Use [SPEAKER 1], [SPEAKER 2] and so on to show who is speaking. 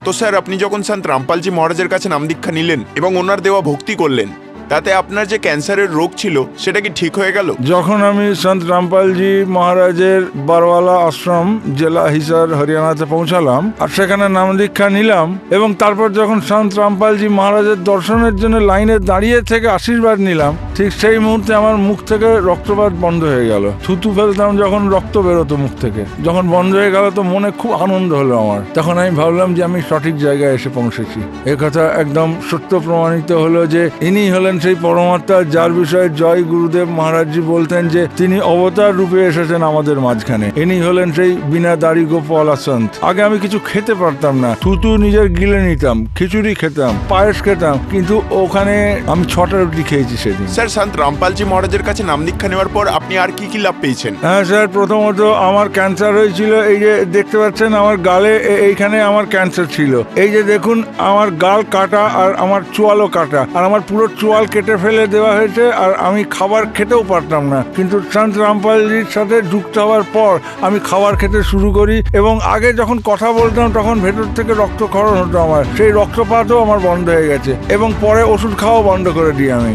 [SPEAKER 1] তো স্যার, আপনি যখন সন্ত রামপালজি মহারাজের কাছে নাম দীক্ষা নিলেন এবং ওনার দেওয়া ভক্তি করলেন, তাতে আপনার যে ক্যান্সারের রোগ ছিল সেটা কি ঠিক হয়ে গেল?
[SPEAKER 2] যখন আমি সন্ত রামপালজি মহারাজের বারওয়ালা আশ্রম, জেলা হিসার, হরিয়ানাতে পৌঁছালাম আর সেখানে নাম দীক্ষা নিলাম, এবং তারপর যখন সন্ত রামপালজি মহারাজের দর্শনের জন্য লাইনে দাঁড়িয়ে থেকে আশীর্বাদ নিলাম, ঠিক সেই মুহূর্তে আমার মুখ থেকে রক্তপাত বন্ধ হয়ে গেল। থুতু ফেলতাম যখন রক্ত বেরোতো মুখ থেকে, যখন বন্ধ হয়ে গেল তো মনে খুব আনন্দ হলো আমার। তখন আমি ভাবলাম যে আমি সঠিক জায়গায় এসে পৌঁছেছি। এ কথা একদম সত্য প্রমাণিত হলো যে ইনি হলেন সেই পরমাত্মা যার বিষয়ে জয় গুরুদেব মহারাজজি বলতেন যে তিনি অবতার রূপে এসেছেন আমাদের মাঝখানে। ইনি হলেন সেই বিনা দাড়ি গোপালা সন্ত। আগে আমি কিছু খেতে পারতাম না, থুতু নিজের গিলে নিতাম, খিচুড়ি খেতাম, পায়েস খেতাম, কিন্তু ওখানে আমি 6টা রুটি খেয়েছি সেদিন।
[SPEAKER 1] স্যার, সন্ত রামপালজি মহারাজের কাছে নাম দীক্ষা নেওয়ার পর আপনি আর কি কি লাভ পেয়েছেন?
[SPEAKER 2] হ্যাঁ স্যার, প্রথমত আমার ক্যান্সার হয়েছিল। এই যে দেখতে পাচ্ছেন আমার গালে, এইখানে আমার ক্যান্সার ছিল। এই যে দেখুন আমার গাল কাটা আর আমার চোয়ালও কাটা, আর আমার পুরো চোয়াল কেটে ফেলে দেওয়া হয়েছে, আর আমি খাবার খেতেও পারতাম না। কিন্তু সন্ত রামপালজির সাথে যুক্ত হওয়ার পর আমি খাবার খেতে শুরু করি, এবং আগে যখন কথা বলতাম তখন ভেতর থেকে রক্তক্ষরণ হতো আমার, সেই রক্তপাতও আমার বন্ধ হয়ে গেছে, এবং পরে ওষুধ খাওয়া বন্ধ করে দিই আমি।